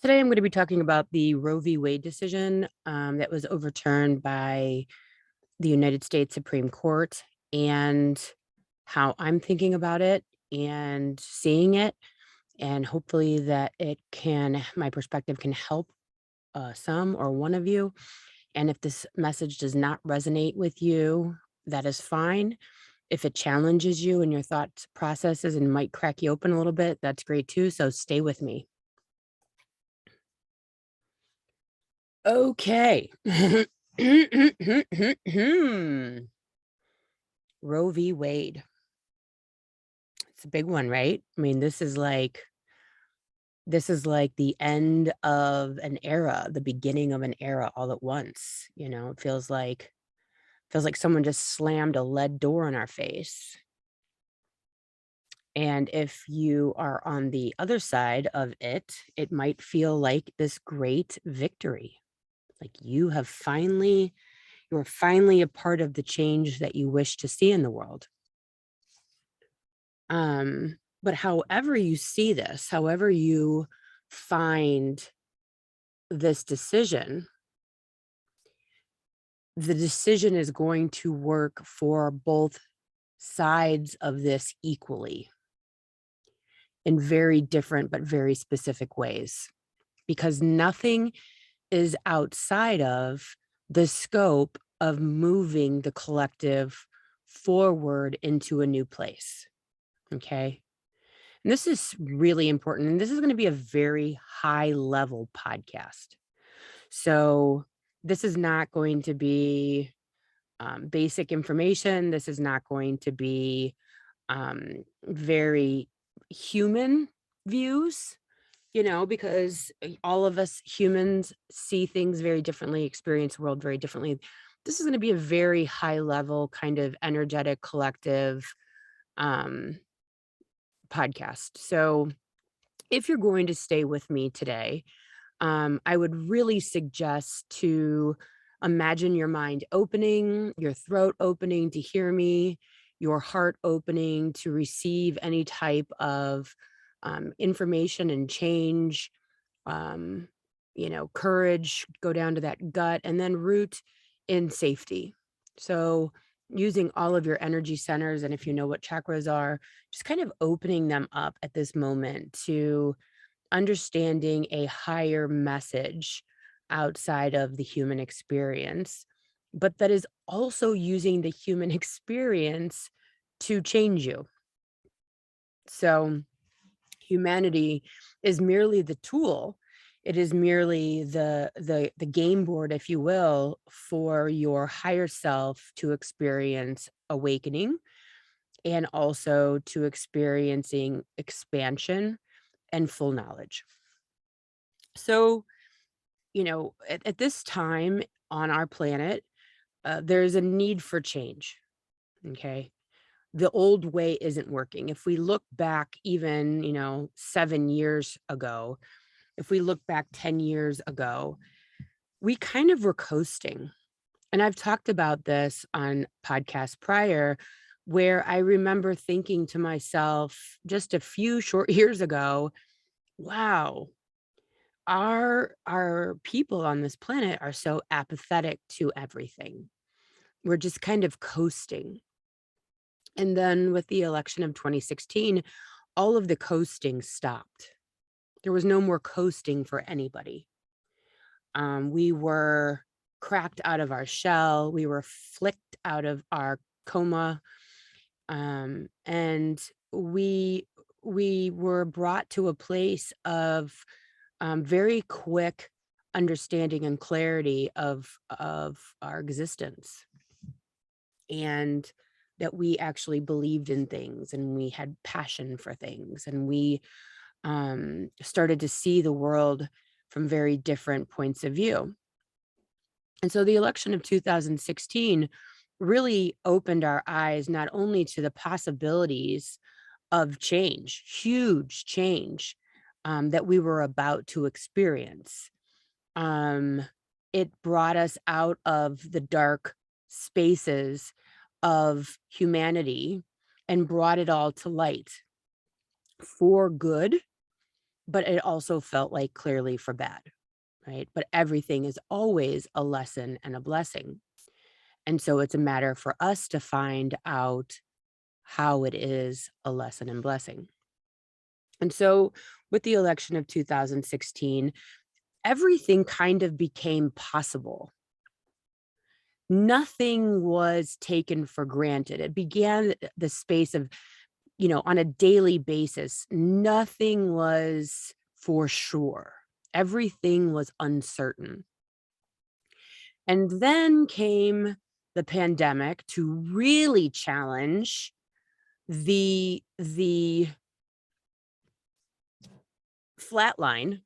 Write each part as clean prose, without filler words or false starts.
Today, I'm going to be talking about the Roe v. Wade decision that was overturned by the United States Supreme Court and how I'm thinking about it and seeing it. And hopefully, my perspective can help some or one of you. And if this message does not resonate with you, that is fine. If it challenges you and your thought processes and might crack you open a little bit, that's great too. So stay with me. Okay. Roe v. Wade. It's a big one, right? I mean, this is like the end of an era, the beginning of an era all at once. It feels like someone just slammed a lead door in our face. And if you are on the other side of it, it might feel like this great victory. Like you're finally a part of the change that you wish to see in the world. But however you see this, however you find this decision, the decision is going to work for both sides of this equally in very different but very specific ways, because nothing is outside of the scope of moving the collective forward into a new place. Okay. And this is really important. And this is going to be a very high level podcast. So, this is not going to be basic information. This is not going to be very human views, because all of us humans see things very differently, experience the world very differently. This is going to be a very high level, kind of energetic, collective um, podcast. So, if you're going to stay with me today, I would really suggest to imagine your mind opening, your throat opening to hear me, your heart opening to receive any type of information and change, um, courage, go down to that gut, and then root in safety. So, using all of your energy centers, and if you know what chakras are, just kind of opening them up at this moment to understanding a higher message outside of the human experience, but that is also using the human experience to change you. So, humanity is merely the tool. It is merely the game board, if you will, for your higher self to experience awakening and also to experiencing expansion and full knowledge. So, at this time on our planet, there's a need for change. Okay. The old way isn't working. If we look back even, 7 years ago, if we look back 10 years ago, we kind of were coasting. And I've talked about this on podcasts prior, where I remember thinking to myself just a few short years ago, wow, our people on this planet are so apathetic to everything. We're just kind of coasting. And then with the election of 2016, all of the coasting stopped. There was no more coasting for anybody. We were cracked out of our shell. We were flicked out of our coma, and we were brought to a place of very quick understanding and clarity of our existence, and that we actually believed in things and we had passion for things, and we started to see the world from very different points of view. And so the election of 2016 really opened our eyes not only to the possibilities of change, huge change, that we were about to experience. Um, it brought us out of the dark spaces of humanity and brought it all to light for good but it also felt like clearly for bad, right? But everything is always a lesson and a blessing. And so it's a matter for us to find out how it is a lesson and blessing. And so with the election of 2016, everything kind of became possible. Nothing was taken for granted. It began the space of, on a daily basis, nothing was for sure. Everything was uncertain. And then came the pandemic to really challenge the flat line,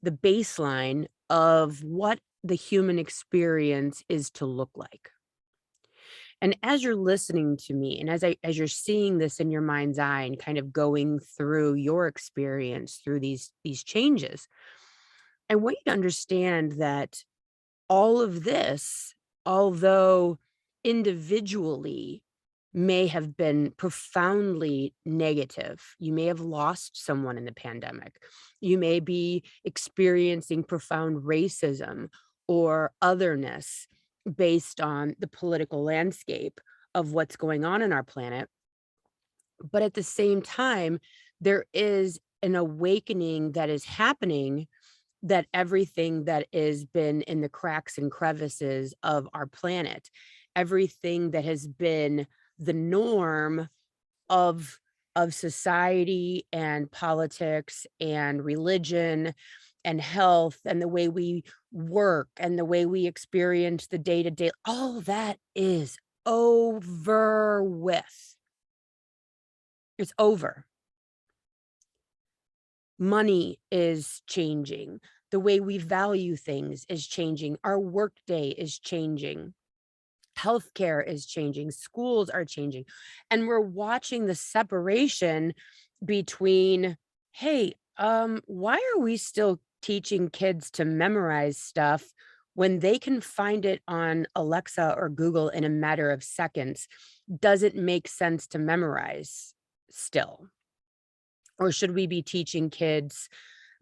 the baseline of what the human experience is to look like. And as you're listening to me and as you're seeing this in your mind's eye and kind of going through your experience through these changes, I want you to understand that all of this, although individually may have been profoundly negative. You may have lost someone in the pandemic. You may be experiencing profound racism or otherness based on the political landscape of what's going on in our planet. But at the same time, there is an awakening that is happening, that everything that has been in the cracks and crevices of our planet, everything that has been the norm of society and politics and religion and health and the way we work and the way we experience the day to day, all that is over with. It's over. Money is changing. The way we value things is changing. Our workday is changing. Healthcare is changing. Schools are changing. And we're watching the separation between, hey, why are we still teaching kids to memorize stuff when they can find it on Alexa or Google in a matter of seconds? Does it make sense to memorize still? Or should we be teaching kids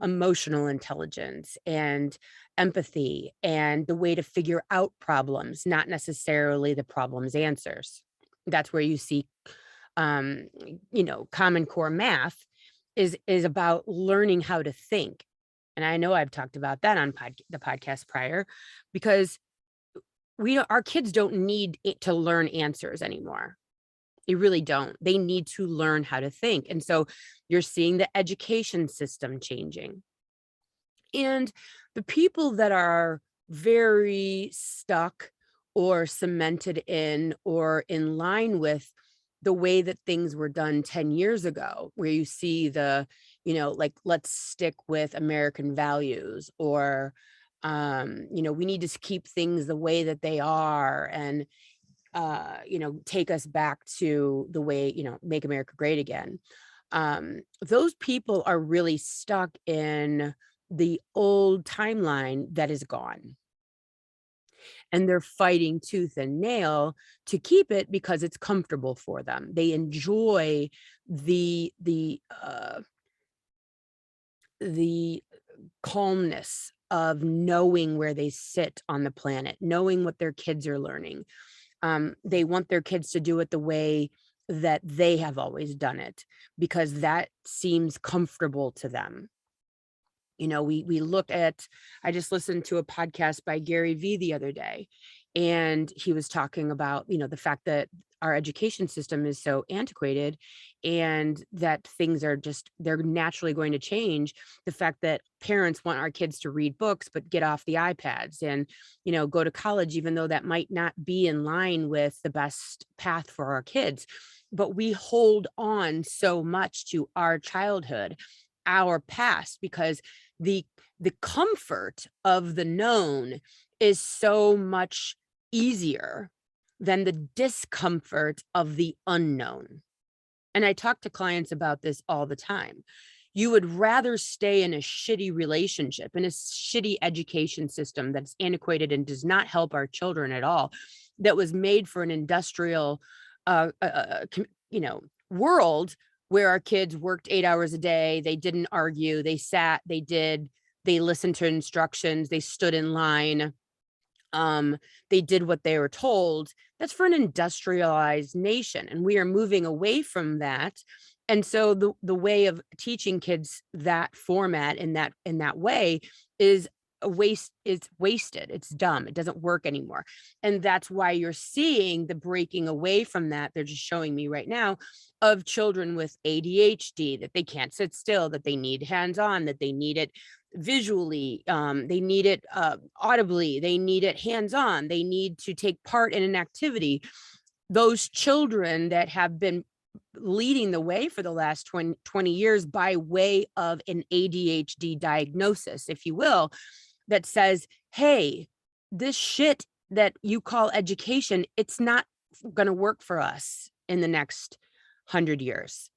emotional intelligence and empathy and the way to figure out problems, not necessarily the problem's answers? That's where you see, um, Common Core math is about learning how to think. And I know I've talked about that on the podcast prior, because our kids don't need to learn answers anymore. They really don't. They need to learn how to think. And so you're seeing the education system changing. And the people that are very stuck or cemented in or in line with the way that things were done 10 years ago, where you see like, let's stick with American values, or, we need to keep things the way that they are. And take us back to the way, make America great again. Those people are really stuck in the old timeline that is gone. And they're fighting tooth and nail to keep it because it's comfortable for them. They enjoy the calmness of knowing where they sit on the planet, knowing what their kids are learning. They want their kids to do it the way that they have always done it, because that seems comfortable to them. We look at, I just listened to a podcast by Gary Vee the other day, and he was talking about, the fact that our education system is so antiquated and that things are they're naturally going to change. The fact that parents want our kids to read books, but get off the iPads and, go to college, even though that might not be in line with the best path for our kids. But we hold on so much to our childhood, our past, because the comfort of the known is so much easier than the discomfort of the unknown. And I talk to clients about this all the time. You would rather stay in a shitty relationship, in a shitty education system that's antiquated and does not help our children at all, that was made for an industrial, world, where our kids worked 8 hours a day, they didn't argue, they sat, they listened to instructions, they stood in line, um, they did what they were told. That's for an industrialized nation, and we are moving away from that. And so the way of teaching kids that format in that way is a waste. It's wasted. It's dumb. It doesn't work anymore. And that's why you're seeing the breaking away from that. They're just showing me right now of children with ADHD, that they can't sit still, that they need hands-on, that they need it visually, they need it audibly, they need it hands-on, they need to take part in an activity. Those children that have been leading the way for the last 20 years by way of an ADHD diagnosis, if you will, that says, hey, this shit that you call education, it's not going to work for us in the next 100 years.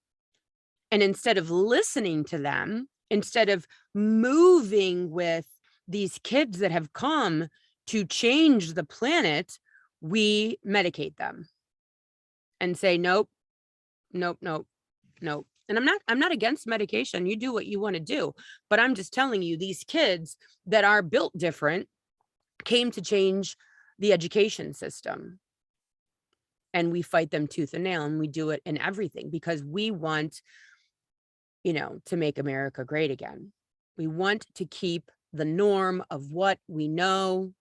And instead of listening to them, instead of moving with these kids that have come to change the planet, we medicate them and say, nope, nope, nope, nope. And I'm not against medication. You do what you want to do. But I'm just telling you, these kids that are built different came to change the education system. And we fight them tooth and nail, and we do it in everything because we want, to make America great again. We want to keep the norm of what we know.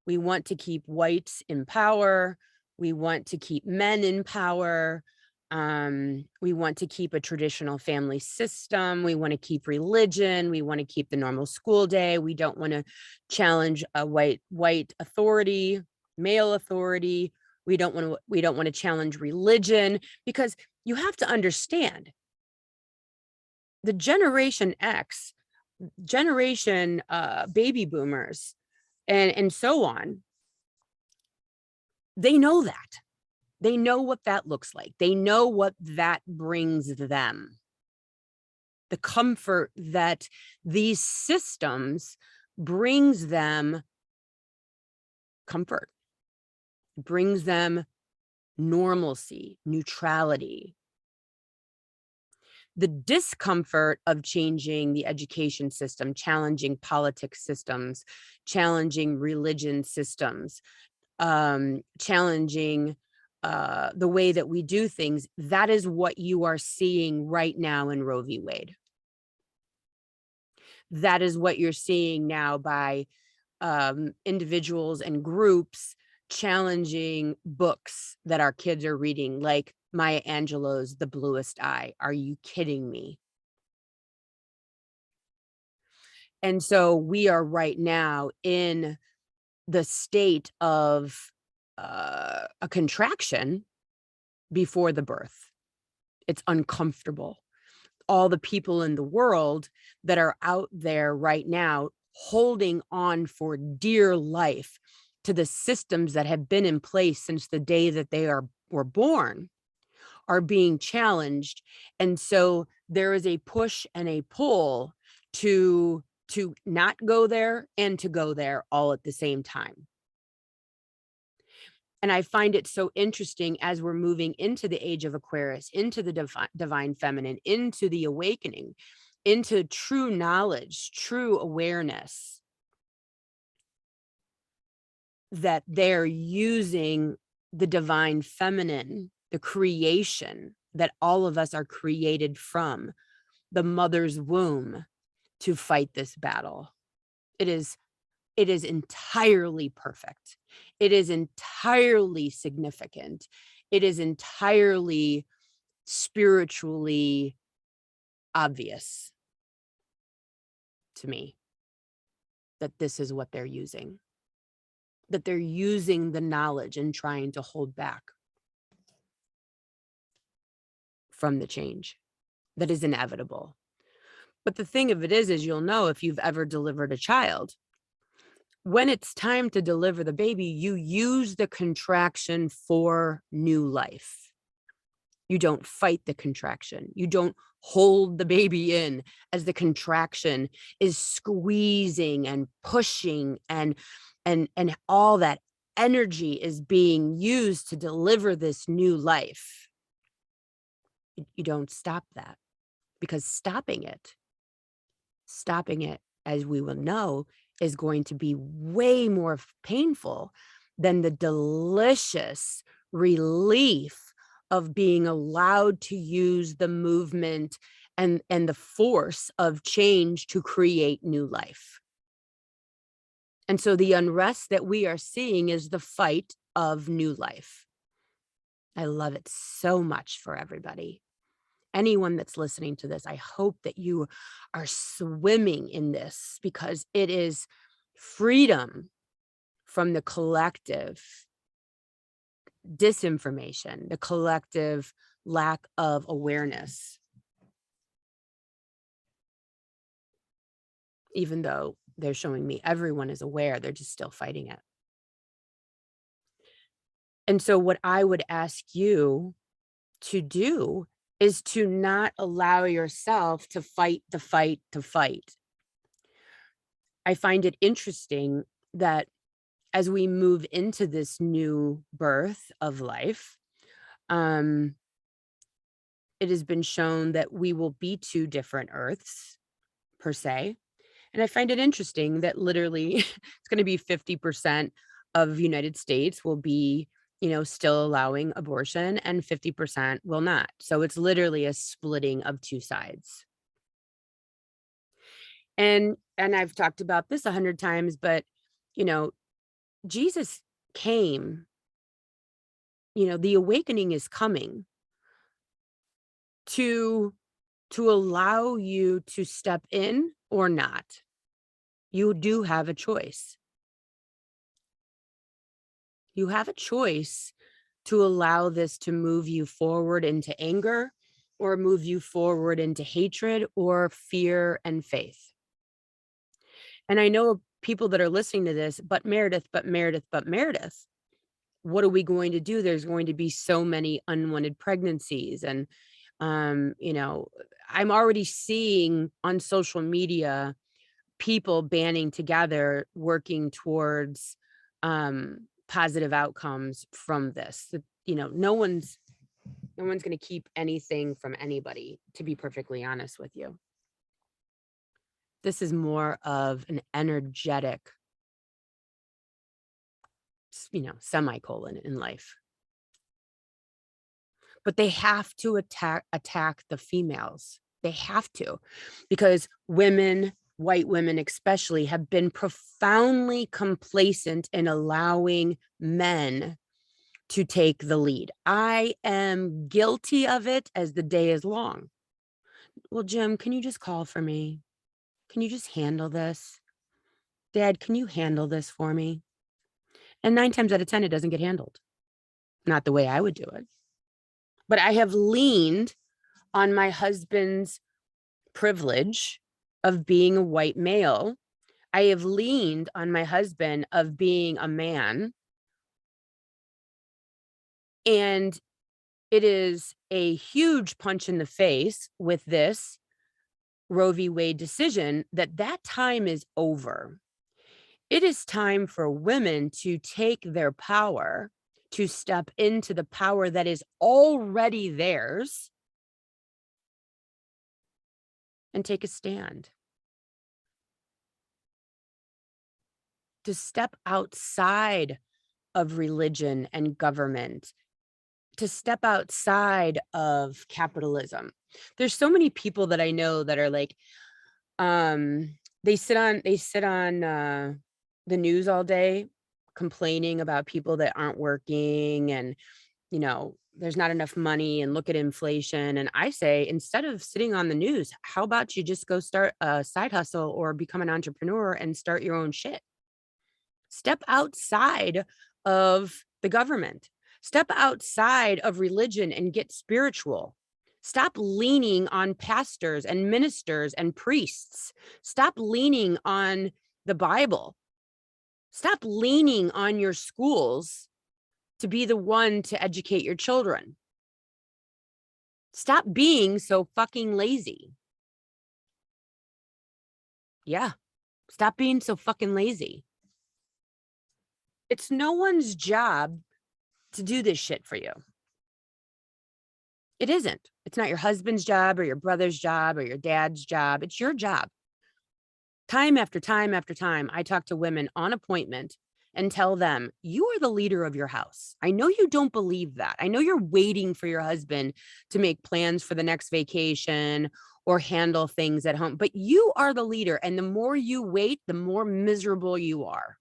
We want to keep whites in power. We want to keep men in power. We want to keep a traditional family system. We want to keep religion. We want to keep the normal school day. We don't want to challenge a white authority, male authority. We don't want to challenge religion, because you have to understand the Generation X, generation baby boomers, and so on, they know that. They know what that looks like. They know what that brings them. The comfort that these systems brings them comfort, brings them normalcy, neutrality. The discomfort of changing the education system, challenging politics systems, challenging religion systems, challenging the way that we do things, that is what you are seeing right now in Roe v. Wade. That is what you're seeing now by individuals and groups challenging books that our kids are reading, like Maya Angelou's The Bluest Eye. Are you kidding me? And so we are right now in the state of a contraction before the birth. It's uncomfortable. All the people in the world that are out there right now holding on for dear life to the systems that have been in place since the day that they were born are being challenged. And so there is a push and a pull to not go there and to go there all at the same time. And I find it so interesting as we're moving into the age of Aquarius, into the divine feminine, into the awakening, into true knowledge, true awareness, that they're using the divine feminine, the creation that all of us are created from, the mother's womb, to fight this battle. It is entirely perfect. It is entirely significant. It is entirely spiritually obvious to me that this is what they're using, that they're using the knowledge and trying to hold back from the change that is inevitable. But the thing of it is you'll know if you've ever delivered a child, when it's time to deliver the baby, you use the contraction for new life. You don't fight the contraction. You don't hold the baby in as the contraction is squeezing and pushing, and all that energy is being used to deliver this new life. You don't stop that, because stopping it, as we will know, is going to be way more painful than the delicious relief of being allowed to use the movement and the force of change to create new life. And so the unrest that we are seeing is the fight of new life. I love it so much for everybody. Anyone that's listening to this, I hope that you are swimming in this, because it is freedom from the collective disinformation, the collective lack of awareness, even though they're showing me everyone is aware, they're just still fighting it. And so what I would ask you to do is to not allow yourself to fight the fight to fight. I find it interesting that as we move into this new birth of life, um, it has been shown that we will be two different earths per se. And I find it interesting that literally it's going to be 50% of United States will be, still allowing abortion, and 50% will not. So it's literally a splitting of two sides. And I've talked about this 100 times, but you know, Jesus came, the awakening is coming to allow you to step in or not. You do have a choice. You have a choice to allow this to move you forward into anger, or move you forward into hatred or fear and faith. And I know people that are listening to this, but Meredith, but Meredith, but Meredith, what are we going to do? There's going to be so many unwanted pregnancies. And, I'm already seeing on social media people banding together, working towards positive outcomes from this. No one's going to keep anything from anybody, to be perfectly honest with you. This is more of an energetic, semicolon in life. But they have to attack the females. They have to, because women, white women especially, have been profoundly complacent in allowing men to take the lead. I am guilty of it as the day is long. Well, Jim, can you just call for me? Can you just handle this? Dad, can you handle this for me? And 9 times out of 10, it doesn't get handled. Not the way I would do it. But I have leaned on my husband's privilege of being a white male. I have leaned on my husband of being a man. And it is a huge punch in the face with this Roe v. Wade decision that time is over. It is time for women to take their power, to step into the power that is already theirs, and take a stand. To step outside of religion and government, to step outside of capitalism. There's so many people that I know that are like, they sit on the news all day complaining about people that aren't working, and there's not enough money, and look at inflation. And I say, instead of sitting on the news, how about you just go start a side hustle or become an entrepreneur and start your own shit? Step outside of the government. Step outside of religion and get spiritual. Stop leaning on pastors and ministers and priests. Stop leaning on the Bible. Stop leaning on your schools to be the one to educate your children. Stop being so fucking lazy. Yeah. Stop being so fucking lazy. It's no one's job to do this shit for you. It isn't. It's not your husband's job or your brother's job or your dad's job. It's your job. Time after time after time, I talk to women on appointment and tell them, you are the leader of your house. I know you don't believe that. I know you're waiting for your husband to make plans for the next vacation or handle things at home, but you are the leader. And the more you wait, the more miserable you are.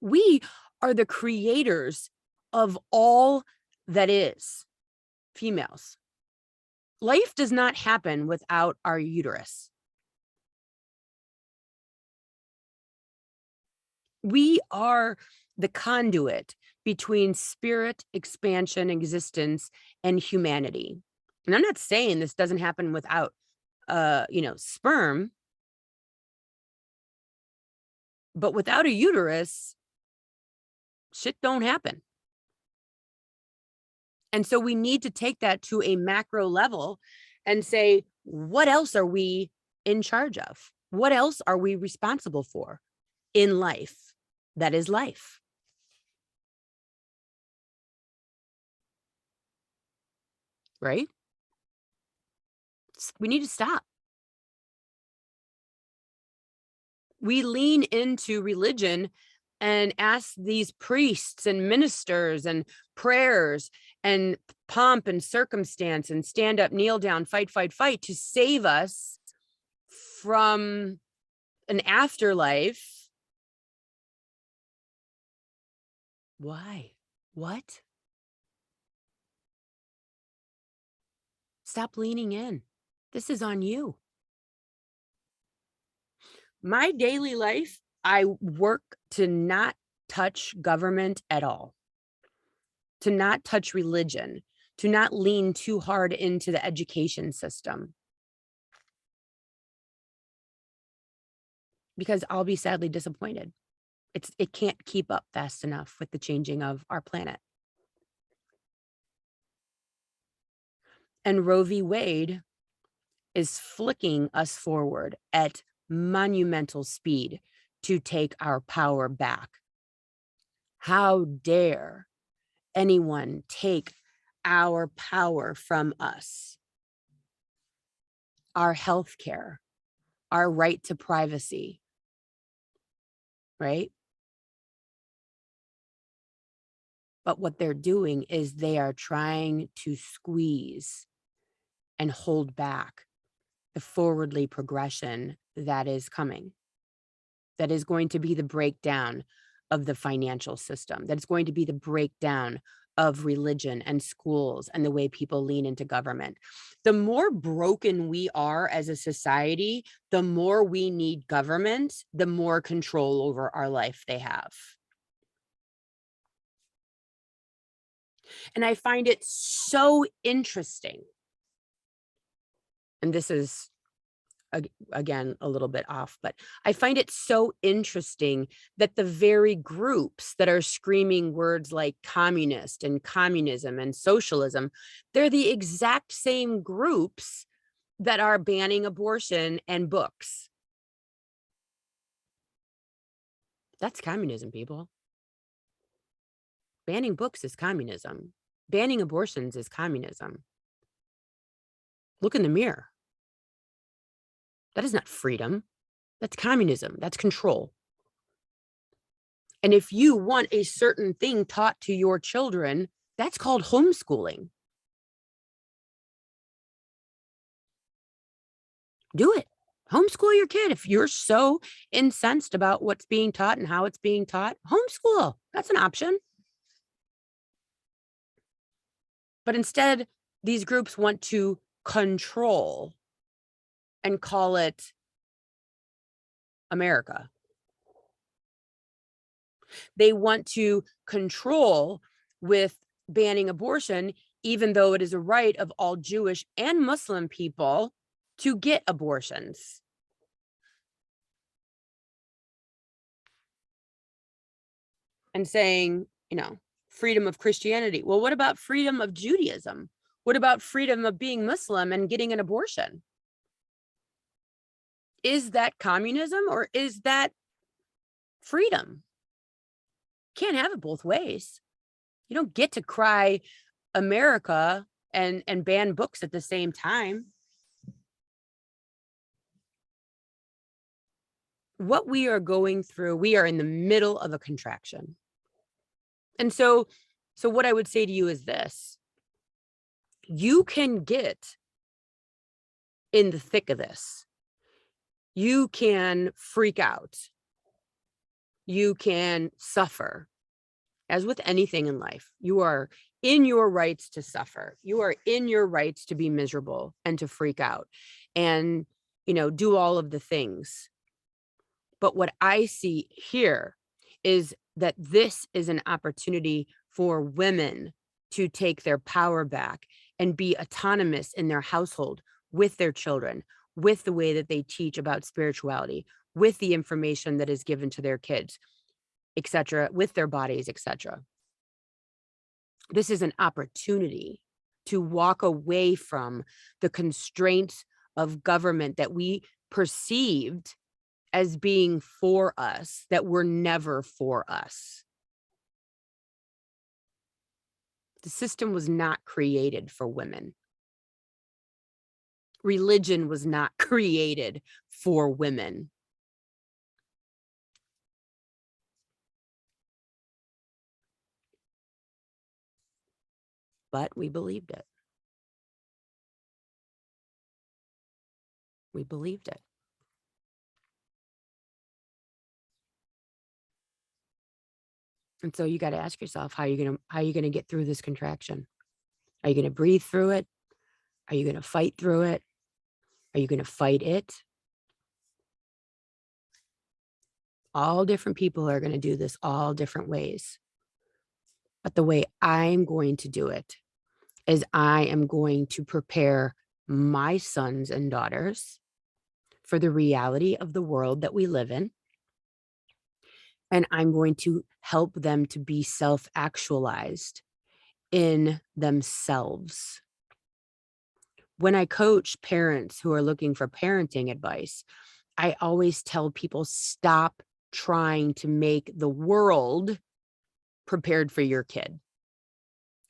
We are the creators of all that is, females. Life does not happen without our uterus. We are the conduit between spirit, expansion, existence, and humanity. And I'm not saying this doesn't happen without, sperm, but without a uterus, shit don't happen. And so we need to take that to a macro level and say, what else are we in charge of? What else are we responsible for in life? That is life. Right? We need to stop. We lean into religion and ask these priests and ministers and prayers and pomp and circumstance and stand up, kneel down, fight, fight, fight to save us from an afterlife. Why? What? Stop leaning in. This is on you. My daily life, I work to not touch government at all, to not touch religion, to not lean too hard into the education system, because I'll be sadly disappointed. It can't keep up fast enough with the changing of our planet. And Roe v. Wade is flicking us forward at monumental speed to take our power back. How dare anyone take our power from us? Our health care, our right to privacy, right? But what they're doing is they are trying to squeeze and hold back the forwardly progression that is coming, that is going to be the breakdown of the financial system, that is going to be the breakdown of religion and schools and the way people lean into government. The more broken we are as a society, the more we need government, the more control over our life they have. And I find it so interesting. And this is, again, a little bit off, but I find it so interesting that the very groups that are screaming words like communist and communism and socialism, they're the exact same groups that are banning abortion and books. That's communism, people. Banning books is communism. Banning abortions is communism. Look in the mirror. That is not freedom. That's communism. That's control. And if you want a certain thing taught to your children, that's called homeschooling. Do it. Homeschool your kid. If you're so incensed about what's being taught and how it's being taught, homeschool. That's an option. But instead, these groups want to control and call it America. They want to control with banning abortion, even though it is a right of all Jewish and Muslim people to get abortions. And saying, freedom of Christianity. Well, what about freedom of Judaism? What about freedom of being Muslim and getting an abortion? Is that communism or is that freedom? Can't have it both ways. You don't get to cry America and ban books at the same time. What we are going through, we are in the middle of a contraction. And so what I would say to you is this: you can get in the thick of this. You can freak out. You can suffer. As with anything in life, you are in your rights to suffer. You are in your rights to be miserable and to freak out and, do all of the things. But what I see here is that this is an opportunity for women to take their power back and be autonomous in their household with their children, with the way that they teach about spirituality, with the information that is given to their kids, etc., with their bodies, etc. This is an opportunity to walk away from the constraints of government that we perceived as being for us, that were never for us. The system was not created for women. Religion was not created for women. But we believed it. We believed it. And so you got to ask yourself, how are you going to get through this contraction? Are you going to breathe through it? Are you going to fight through it? Are you going to fight it? All different people are going to do this all different ways. But the way I'm going to do it is I am going to prepare my sons and daughters for the reality of the world that we live in. And I'm going to help them to be self-actualized in themselves. When I coach parents who are looking for parenting advice, I always tell people, stop trying to make the world prepared for your kid.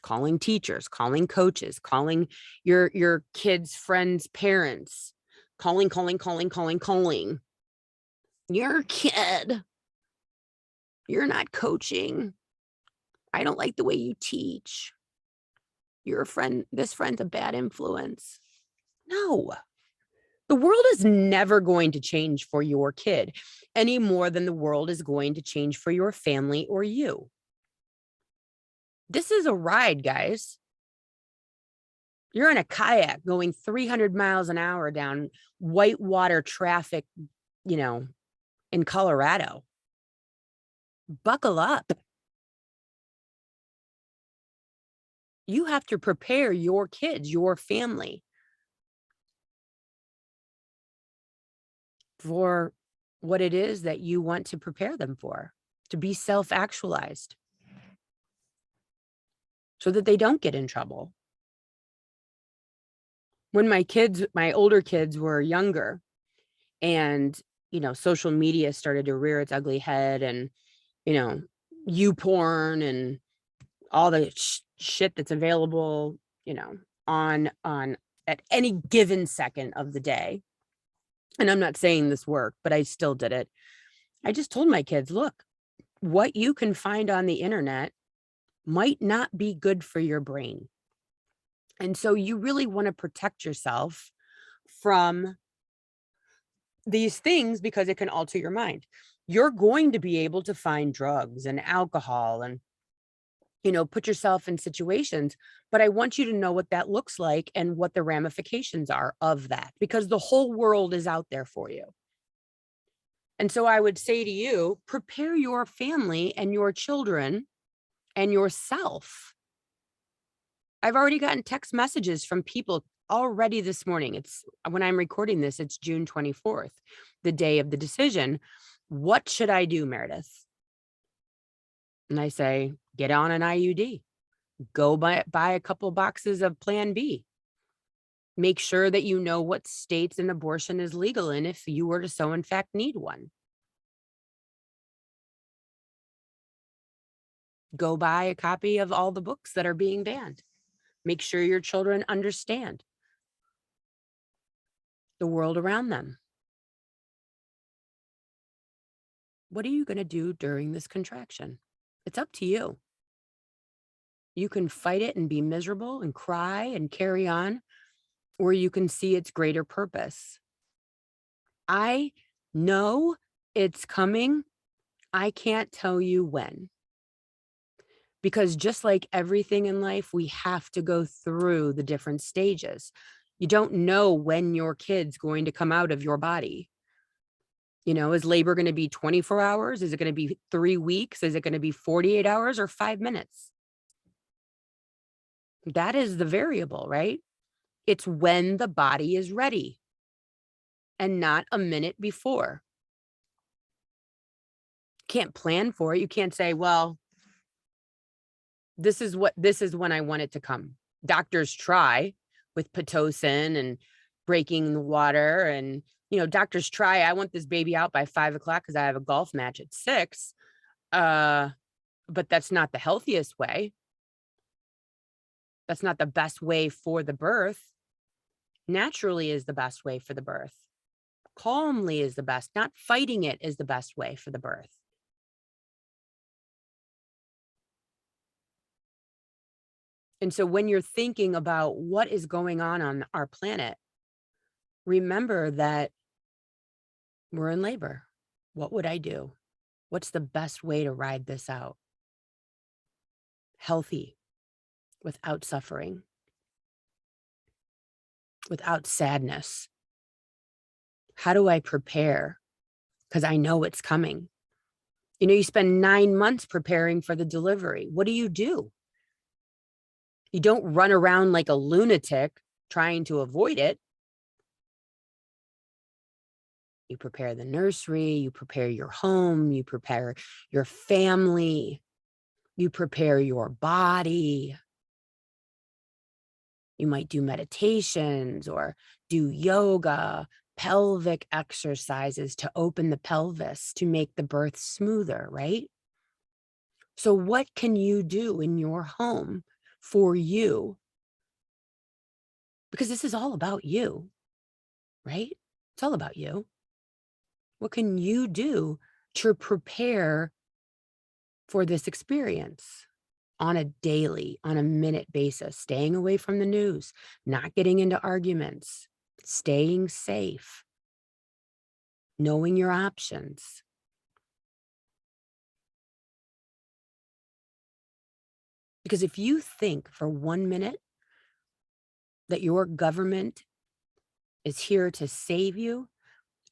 Calling teachers, calling coaches, calling your kids' friends' parents, calling. Your kid, you're not coaching. I don't like the way you teach. This friend's a bad influence. No. The world is never going to change for your kid any more than the world is going to change for your family or you. This is a ride, guys. You're in a kayak going 300 miles an hour down whitewater traffic, in Colorado. Buckle up. You have to prepare your kids, your family, for what it is that you want to prepare them for, to be self-actualized, so that they don't get in trouble. When my older kids were younger and, social media started to rear its ugly head and, you porn and all the shit that's available, on at any given second of the day. And I'm not saying this worked, but I still did it. I just told my kids, look, what you can find on the internet might not be good for your brain. And so you really want to protect yourself from these things because it can alter your mind. You're going to be able to find drugs and alcohol and, put yourself in situations, but I want you to know what that looks like and what the ramifications are of that, because the whole world is out there for you. And so I would say to you, prepare your family and your children and yourself. I've already gotten text messages from people already this morning. When I'm recording this, it's June 24th, the day of the decision. What should I do, Meredith? And I say, get on an IUD. Go buy a couple boxes of Plan B. Make sure that you know what states an abortion is legal in if you were to so in fact need one. Go buy a copy of all the books that are being banned. Make sure your children understand the world around them. What are you going to do during this contraction? It's up to you. You can fight it and be miserable and cry and carry on, or you can see its greater purpose. I know it's coming. I can't tell you when. Because just like everything in life, we have to go through the different stages. You don't know when your kid's going to come out of your body. Is labor going to be 24 hours? Is it going to be 3 weeks? Is it going to be 48 hours or 5 minutes? That is the variable, right? It's when the body is ready and not a minute before. Can't plan for it. You can't say, well, this is when I want it to come. Doctors try with Pitocin and breaking the water. And, doctors try, I want this baby out by 5 o'clock because I have a golf match at 6. But that's not the healthiest way. That's not the best way for the birth. Naturally is the best way for the birth. Calmly is the best. Not fighting it is the best way for the birth. And so when you're thinking about what is going on our planet, remember that we're in labor. What would I do? What's the best way to ride this out? Healthy, without suffering, without sadness. How do I prepare? Because I know it's coming. You spend 9 months preparing for the delivery. What do? You don't run around like a lunatic trying to avoid it. You prepare the nursery, you prepare your home, you prepare your family, you prepare your body. You might do meditations or do yoga, pelvic exercises to open the pelvis to make the birth smoother, right? So what can you do in your home for you? Because this is all about you, right? It's all about you. What can you do to prepare for this experience on a daily, on a minute basis, staying away from the news, not getting into arguments, staying safe, knowing your options? Because if you think for 1 minute that your government is here to save you,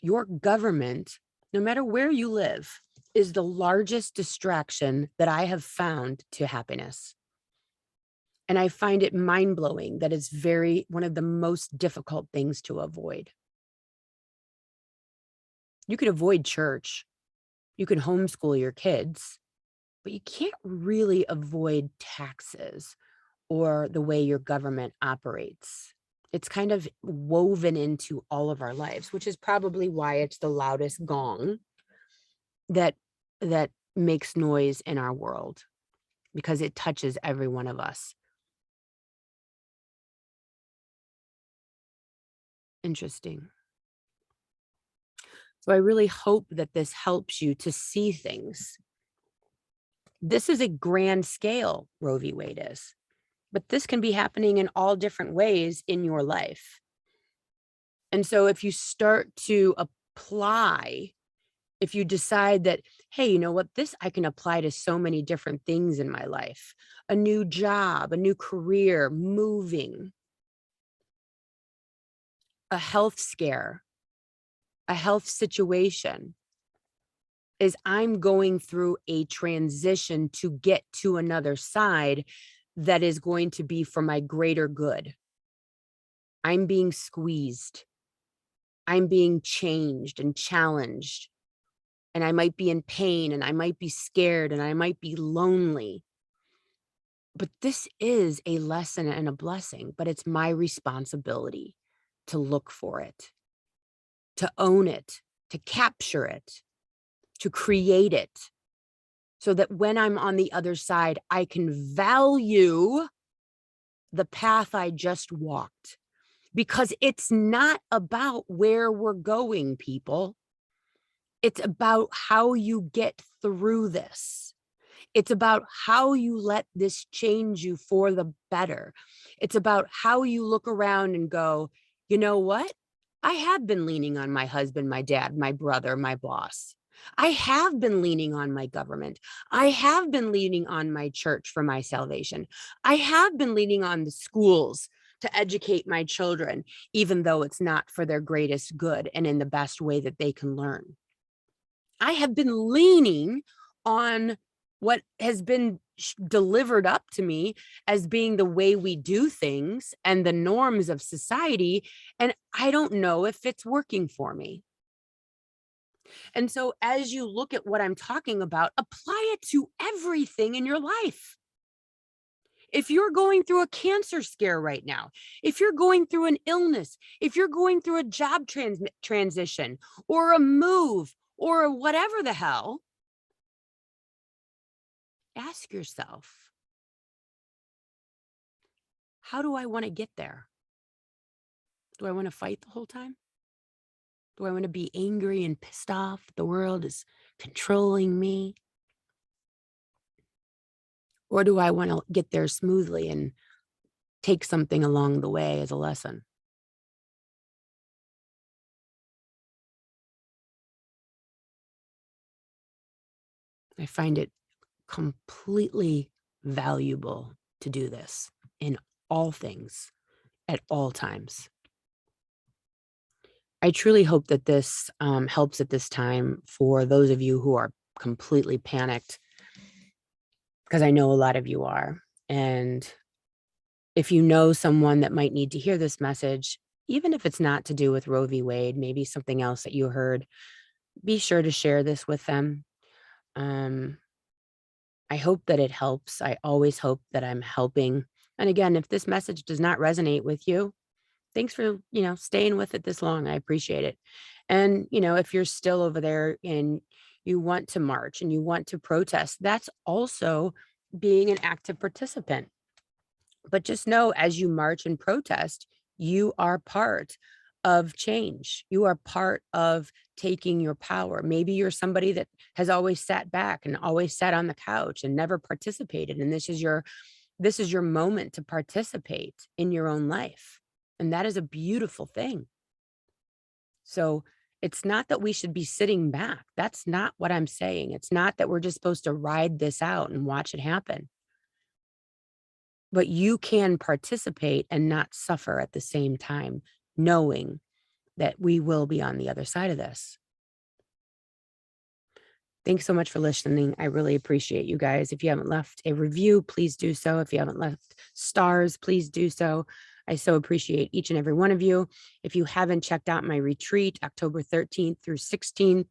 your government, no matter where you live, is the largest distraction that I have found to happiness. And I find it mind-blowing that it's one of the most difficult things to avoid. You could avoid church, you can homeschool your kids, but you can't really avoid taxes or the way your government operates. It's kind of woven into all of our lives, which is probably why it's the loudest gong that makes noise in our world, because it touches every one of us. Interesting. So I really hope that this helps you to see things. This is a grand scale, Roe v. Wade is, but this can be happening in all different ways in your life. And so if you start to apply, if you decide that, hey, you know what, this I can apply to so many different things in my life, a new job, a new career, moving, a health scare, a health situation, is I'm going through a transition to get to another side that is going to be for my greater good. I'm being squeezed. I'm being changed and challenged. And I might be in pain and I might be scared and I might be lonely. But this is a lesson and a blessing, but it's my responsibility to look for it, to own it, to capture it, to create it, so that when I'm on the other side, I can value the path I just walked, because it's not about where we're going, people. It's about how you get through this. It's about how you let this change you for the better. It's about how you look around and go, you know what? I have been leaning on my husband, my dad, my brother, my boss. I have been leaning on my government. I have been leaning on my church for my salvation. I have been leaning on the schools to educate my children, even though it's not for their greatest good and in the best way that they can learn. I have been leaning on what has been delivered up to me as being the way we do things and the norms of society. And I don't know if it's working for me. And so, as you look at what I'm talking about, apply it to everything in your life. If you're going through a cancer scare right now, if you're going through an illness, if you're going through a job transition or a move or whatever the hell, ask yourself, how do I want to get there? Do I want to fight the whole time? Do I want to be angry and pissed off? The world is controlling me. Or do I want to get there smoothly and take something along the way as a lesson? I find it completely valuable to do this in all things at all times. I truly hope that this helps at this time for those of you who are completely panicked, because I know a lot of you are. And if you know someone that might need to hear this message, even if it's not to do with Roe v. Wade, maybe something else that you heard, be sure to share this with them. Um, I hope that it helps. I always hope that I'm helping. And again, if this message does not resonate with you, thanks for, staying with it this long. I appreciate it. And, if you're still over there and you want to march and you want to protest, that's also being an active participant. But just know, as you march and protest, you are part of change. You are part of taking your power. Maybe you're somebody that has always sat back and always sat on the couch and never participated. And this is your moment to participate in your own life. And that is a beautiful thing. So it's not that we should be sitting back. That's not what I'm saying. It's not that we're just supposed to ride this out and watch it happen. But you can participate and not suffer at the same time, knowing that we will be on the other side of this. Thanks so much for listening. I really appreciate you guys. If you haven't left a review, please do so. If you haven't left stars, please do so. I so appreciate each and every one of you. If you haven't checked out my retreat, October 13th through 16th,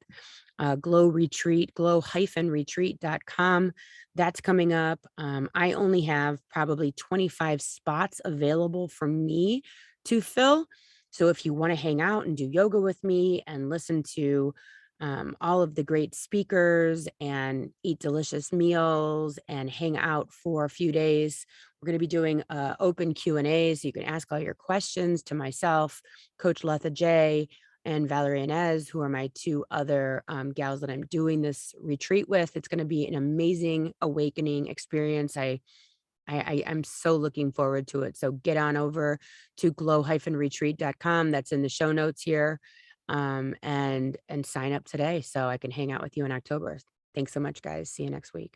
Glow Retreat, glow-retreat.com. That's coming up. I only have probably 25 spots available for me to fill. So if you want to hang out and do yoga with me and listen to all of the great speakers and eat delicious meals and hang out for a few days, we're going to be doing open Q&A, so you can ask all your questions to myself, Coach Letha J, and Valerie Inez, who are my two other gals that I'm doing this retreat with. It's going to be an amazing awakening experience. I'm so looking forward to it. So get on over to glow-retreat.com. That's in the show notes here, and sign up today so I can hang out with you in October. Thanks so much, guys. See you next week.